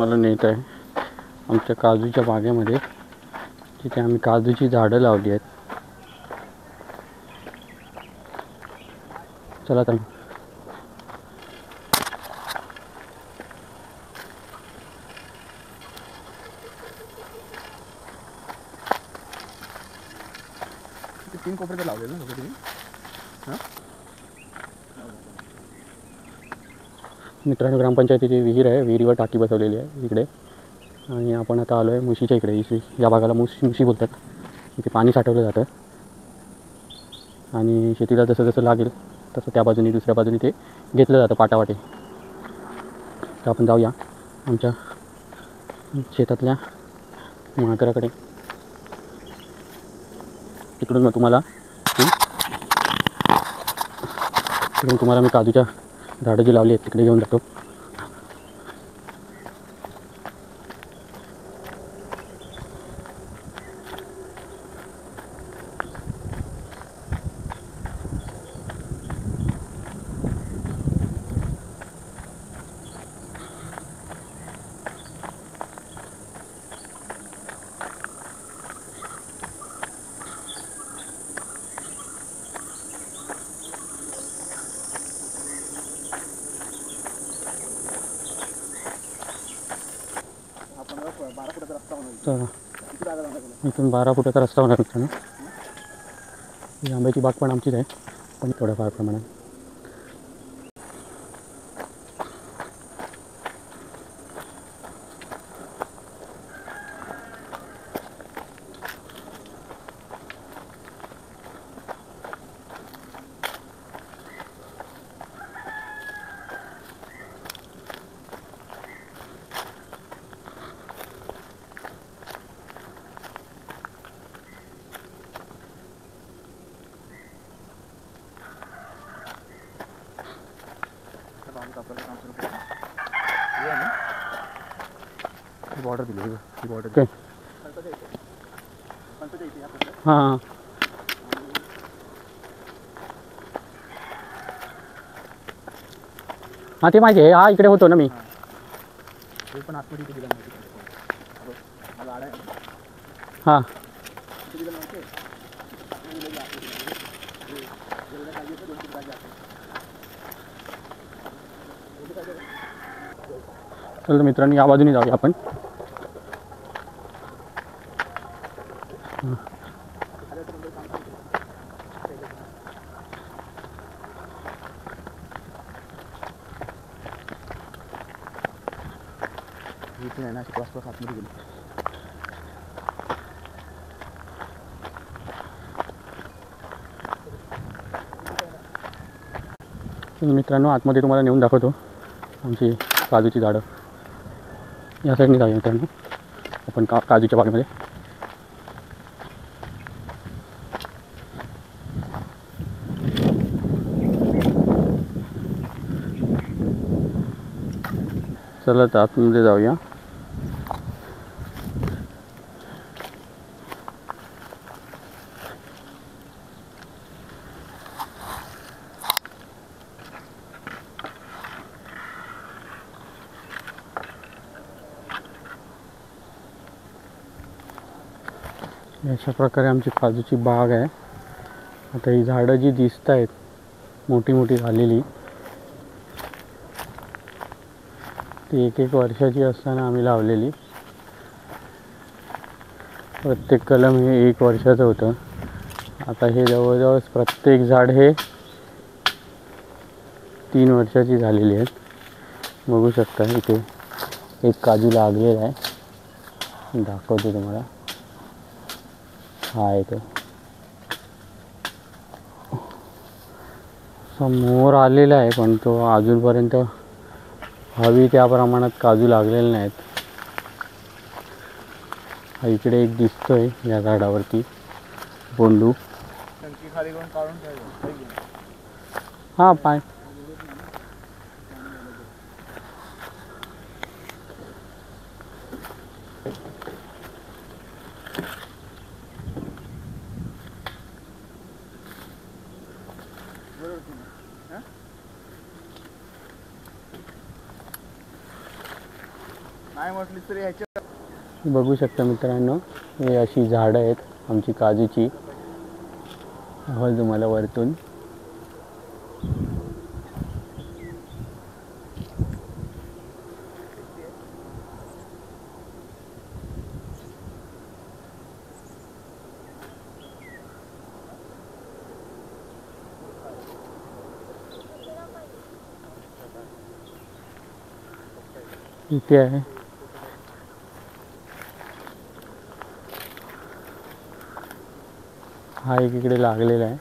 तुम्हाला नेत आहे आमच्या काजूच्या बागेमध्ये, तिथे आम्ही काजूची झाडं लावली आहेत. चला ताई. तीन कोपरे तर लावले ना तुम्ही? हां मित्रांनो, ग्रामपंचायतीची विहीर आहे, विहिरीवर टाकी बसवलेली आहे इकडे. आणि आपण आता आलो आहे म्हशीच्या इकडे. या भागाला मुशी बोलतात. इथे पाणी साठवलं जातं आणि शेतीला जसं जसं लागेल तसं त्या बाजूनी दुसऱ्या बाजूनी ते घेतलं जातं पाटावाटे. तर आपण जाऊया आमच्या शेतातल्या माकराकडे. तिकडून मग तुम्हाला मी काजूच्या झाडं जी लावली आहेत तिकडे घेऊन जातो. चला, इथून 12 फुटाचा रस्ता होणार मित्रांनो. ही आंब्याची बाग पण आमचीच आहे, पण थोड्याफार प्रमाणात. बॉर्डर दिली ही बॉर्डर काय? हां हां, ते माहिती आहे. हा, इकडे होतो ना मी. ते पण आतमध्ये दिला हां चला मित्रांनो, या बाजूने जाऊया आपण. इथे आहे ना आसपास आतमध्ये गेली. मित्रांनो, आतमध्ये तुम्हाला नेऊन दाखवतो आमची काजूची झाडं. या साईडने जाऊया मित्रांनो आपण काजूच्या बागेमध्ये. चला तर आतमध्ये जाऊया. अशा प्रकारे आमची काजूची बाग आहे. आता ही झाडं जी दिसत आहेत मोठी मोठी झालेली, ती 1-1 वर्षाची असताना आम्ही लावलेली. प्रत्येक कलम हे 1 वर्षाचं होतं. आता हे जवळजवळ प्रत्येक झाड हे 3 वर्षाची झालेली आहेत. बघू शकता इथे एक काजू लागलेला आहे, दाखवतो तुम्हाला. हा आहे तो समोर आलेला आहे, पण तो अजूनपर्यंत हवी त्या प्रमाणात काजू लागलेले नाहीत. इकडे एक दिसतोय या झाडावरती बोंडू. हां पाय नाही म्हटली तरी ह्याच्या बघू शकता मित्रांनो, हे अशी झाडं आहेत आमची काजूची. दाखवलं तुम्हाला वरतून. इथे आहे. हा एक इकडे लागलेला आहे.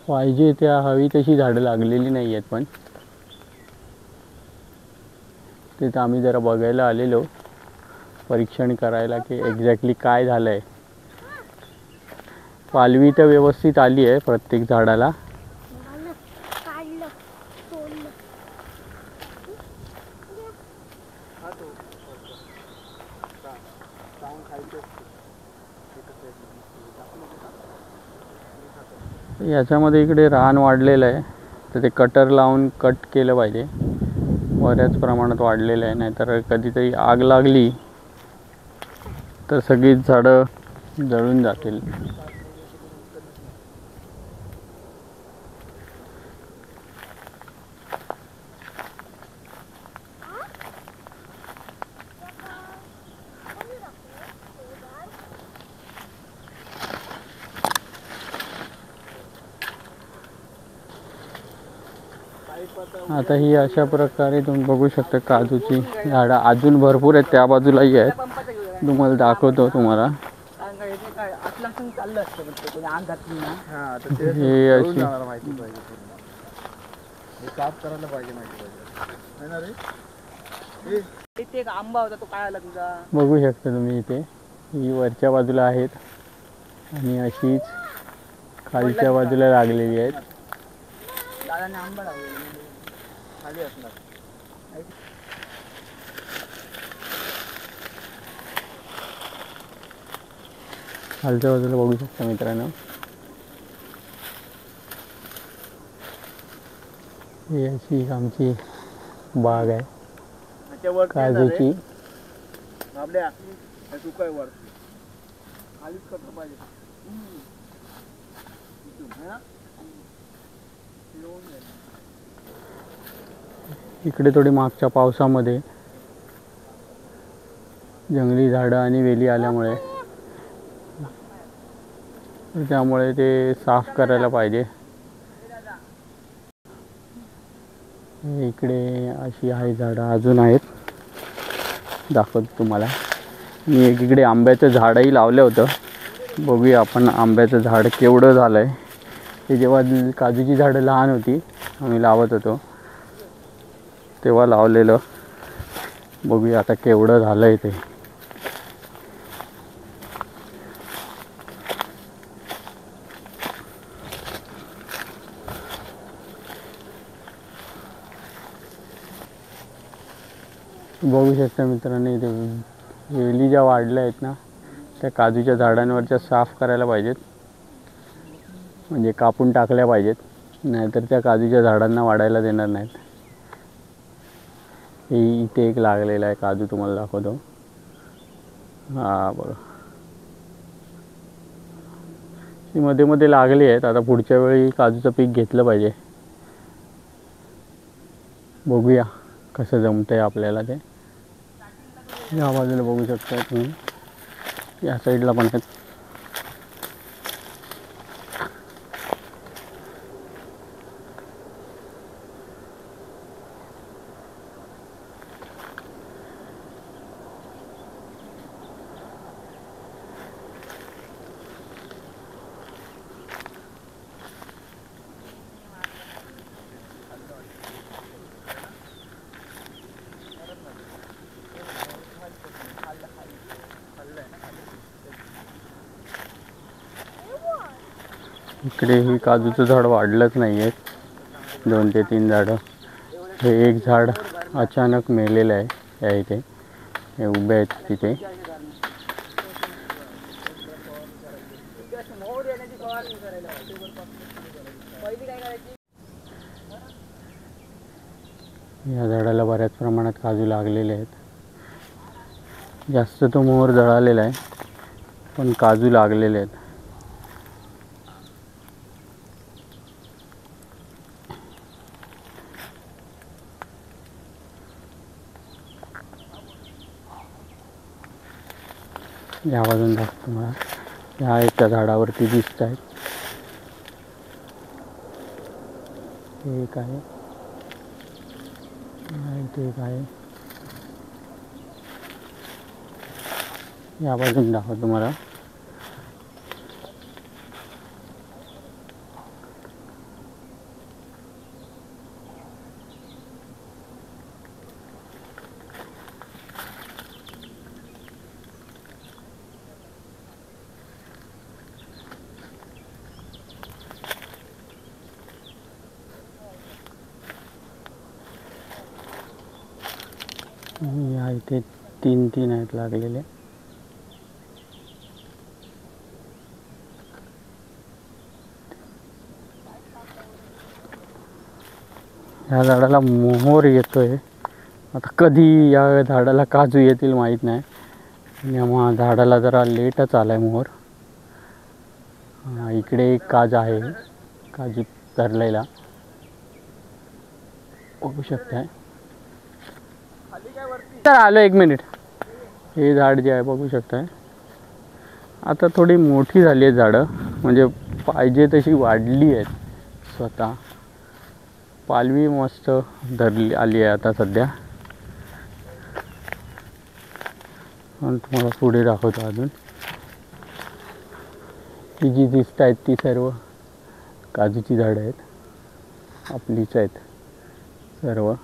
पाहिजे त्या हवी तशी झाडं लागलेली नाही आहेत, पण तिथं आम्ही जरा बघायला आलेलो, परीक्षण करायला की एक्झॅक्टली काय झालं आहे. पालवी तर व्यवस्थित आली आहे प्रत्येक झाडाला. याच्यामध्ये इकडे रान वाढलेलं आहे, तर ते कटर लावून कट केलं पाहिजे. बऱ्याच प्रमाणात वाढलेलं आहे, नाहीतर कधीतरी आग लागली तर सगळीच झाडं जळून जातील. आता ही अशा प्रकारे तुम्ही बघू शकता काजूची झाडं अजून भरपूर आहेत, त्या बाजूलाही आहेत. तुम्हाला दाखवतो तुम्हाला. हे अशी साफ करायला पाहिजे, माहिती पाहिजे ना रे. इथे एक आंबा होता, तो काय आला तुझा? बघू शकता तुम्ही. इथे ही वरच्या बाजूला आहेत आणि अशीच खालच्या बाजूला लागलेली आहेत. दादाने आंबा लावलेला खाली असणार. खालच्या बाजूला बघू शकता मित्रांनो, ही अशी आमची बाग आहे काजूची. इकडे थोडी मागच्या पावसामध्ये जंगली झाडं आणि वेली आल्यामुळे त्यामुळे ते साफ करायला पाहिजे. इकडे अशी आहे झाडं अजून आहेत, दाखवतो तुम्हाला. मी एकीकडे आंब्याचं झाडही लावलं होतं. बघूया आपण आंब्याचं झाड केवढं झालं आहे. ते जेव्हा काजूची झाडं लहान होती आम्ही लावत होतो तेव्हा लावलेलं. बघूया आता केवढं झालं आहे ते. बघू शकता मित्रांनो, इथे वेली ज्या वाढल्या आहेत ना, त्या काजूच्या झाडांवरच्या साफ करायला पाहिजेत, म्हणजे कापून टाकल्या पाहिजेत, नाहीतर त्या काजूच्या झाडांना वाढायला देणार नाहीत. हे इथे एक लागलेला आहे काजू, तुम्हाला दाखवतो. हा बघा, ही मध्ये मध्ये लागली आहेत. आता पुढच्या वेळी काजूचं पीक घेतलं पाहिजे. बघूया कसं जमतंय आपल्याला ते. या बाजूला बघू शकता तुम्ही, या साईडला पण आहेत. इकडे ही काजूचं झाड वाढलंच नाही आहे, 2 ते 3 झाडं. हे एक झाड अचानक मेलेलं आहे. या इथे हे उभे आहेत तिथे. या झाडाला बऱ्याच प्रमाणात काजू लागलेले आहेत. जास्त तो मोहर जळालेला आहे, पण काजू लागलेले आहेत. या बाजून दाखवतो मला. ह्या एका झाडावरती दिसत आहेत. एक आहे, इथे एक आहे. या बाजून दाखवतो मला. या इथे तीन आहेत लागलेले. ह्या झाडाला मोहर येतोय. आता कधी या झाडाला काजू येतील माहीत नाही. आणि झाडाला जरा लेटच आलाय मोहर. इकडे एक काज आहे, काजू धरलेला बघू शकताय. तर आलो 1 मिनिट. हे झाड जे आहे बघू शकताय, आता थोडी मोठी झाली आहेत झाडं, म्हणजे पाहिजे तशी वाढली आहेत स्वतः. पालवी मस्त धरली आली आहे आता सध्या. आणि तुम्हाला पुढे दाखवतो अजून. ही जी दिसत आहेत ती सर्व काजूची झाडं आहेत, आपलीच आहेत सर्व.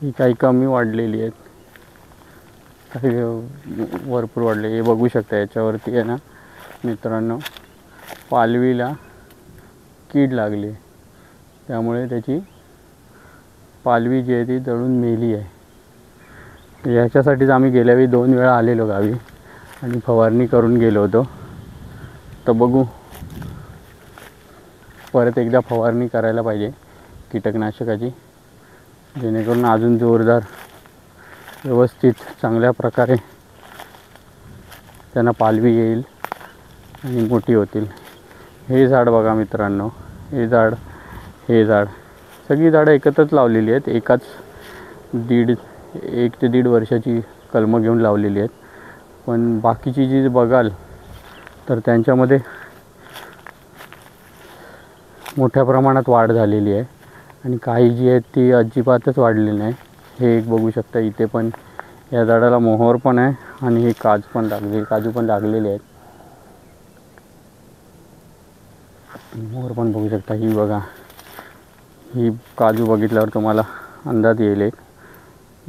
ही काही कमी वाढलेली आहेत, काही भरपूर वाढले. हे बघू शकता याच्यावरती आहे ना मित्रांनो, पालवीला कीड लागली, त्यामुळे त्याची पालवी जी आहे ती जळून मेली आहे. याच्यासाठीच आम्ही गेल्या वेळी 2 वेळा आलेलो गावी आणि फवारणी करून गेलो होतो. तर बघू, परत एकदा फवारणी करायला पाहिजे कीटकनाशकाची, जेणेकरून अजून जोरदार व्यवस्थित चांगल्या प्रकारे त्यांना पालवी येईल आणि मोठी होतील. हे झाड बघा मित्रांनो, हे झाड सगळी झाडं एकत्रच लावलेली आहेत. 1 ते 1.5 वर्षाची कलमं घेऊन लावलेली आहेत. पण बाकीची जी बघाल तर त्यांच्यामध्ये मोठ्या प्रमाणात वाढ झालेली आहे आणि काही जी आहेत ती अजिबातच वाढलेली नाही. हे एक बघू शकता, इथे पण या झाडाला मोहर पण आहे आणि हे काजू पण लागलेले आहेत. मोहर पण बघू शकता. ही बघा, ही काजू बघितल्यावर तुम्हाला अंदाज येईल एक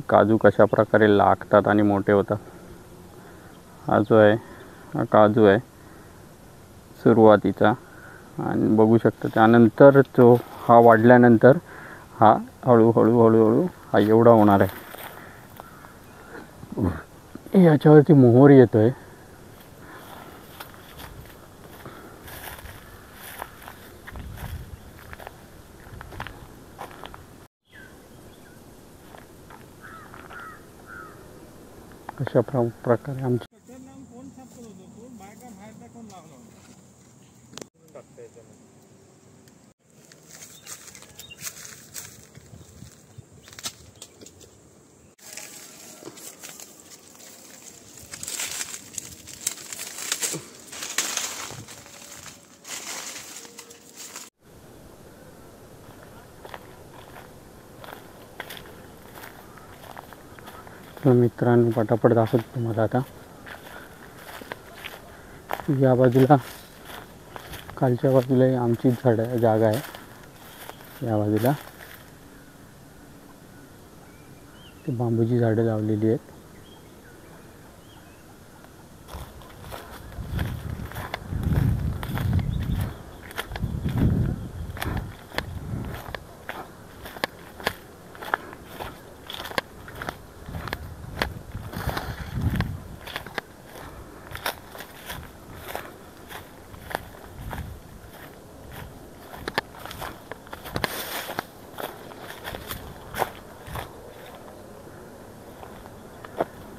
काजू कशा प्रकारे लागतात आणि मोठे होतात. हा काजू आहे सुरुवातीचा, आणि बघू शकता त्यानंतर तो हा वाढल्यानंतर हा हळूहळू हा एवढा होणार आहे. याच्यावरती मोहर येतोय. कशा प्रकारे आमची मित्रांनो पटापट दाखवतो तुम्हाला. आता या बाजूला खालच्या बाजूला आमची जागा आहे. या बाजूला ते बांबूची झाडं लावलेली आहेत.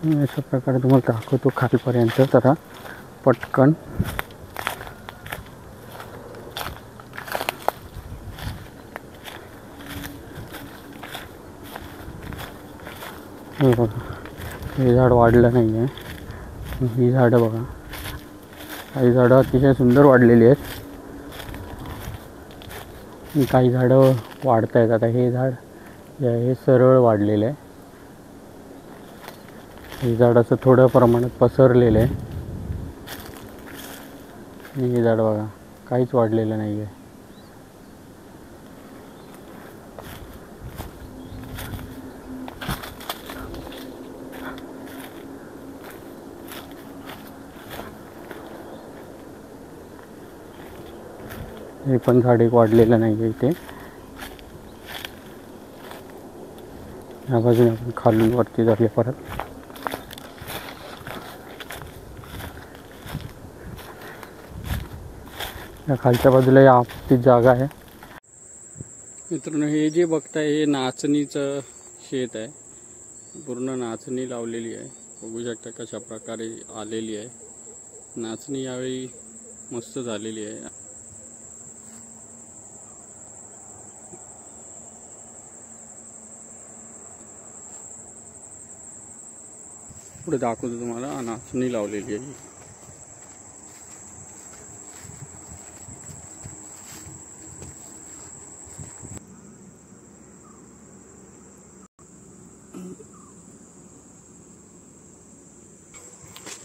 अशा प्रकारे तुम्हाला दाखवतो खालपर्यंत जरा पटकन. हे बघा, हे झाड वाढलं नाही आहे. ही झाडं बघा, काही झाडं अतिशय सुंदर वाढलेली आहेत. काही झाडं वाढत आहेत. आता हे झाड हे सरळ वाढलेलं आहे. हे झाड असं थोड्या प्रमाणात पसरलेलं आहे. हे झाड बघा, काहीच वाढलेलं नाही आहे. हे पण झाड एक वाढलेलं नाही आहे इथे. या बाजूने आपण खालून वरती झाले परत. या खालच्या बाजूला या आपली जागा आहे. मित्रांनो, हे जे बघताय हे नाचणीचं शेत आहे. पूर्ण नाचणी लावलेली आहे. बघू शकता कशा प्रकारे आलेली आहे. नाचणी यावेळी मस्त झालेली आहे. पुढे दाखवतो तुम्हाला नाचणी लावलेली आहे.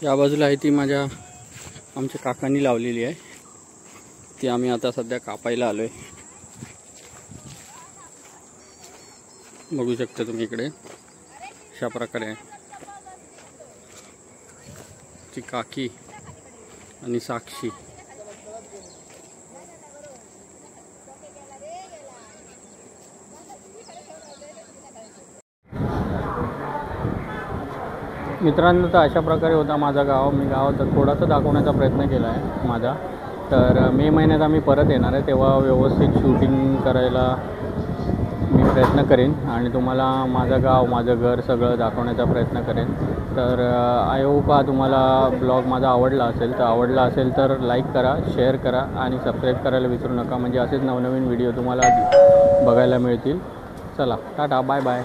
या बाजूला आहे ती आमच्या काकांनी लावलेली आहे. ती आम्ही आता सध्या कापायला आलोय. बघू शकता तुम्ही इकडे अशा प्रकारे आहे. ती काकी आणि साक्षी. मित्रांनो, तर अशा प्रकारे होता माझा गाव. मी गावात थोडासा दाखवण्याचा प्रयत्न केला आहे माझा. तर मे महिन्यात आम्ही परत येणार आहे, तेव्हा व्यवस्थित शूटिंग करायला मी प्रयत्न करेन आणि तुम्हाला माझं गाव, माझं घर सगळं दाखवण्याचा प्रयत्न करेन. तर आय होप तुम्हाला ब्लॉग माझा आवडला असेल तर लाईक करा, शेअर करा आणि सबस्क्राईब करायला विसरू नका. म्हणजे असेच नवनवीन व्हिडिओ तुम्हाला बघायला मिळतील. चला, टाटा, बाय बाय.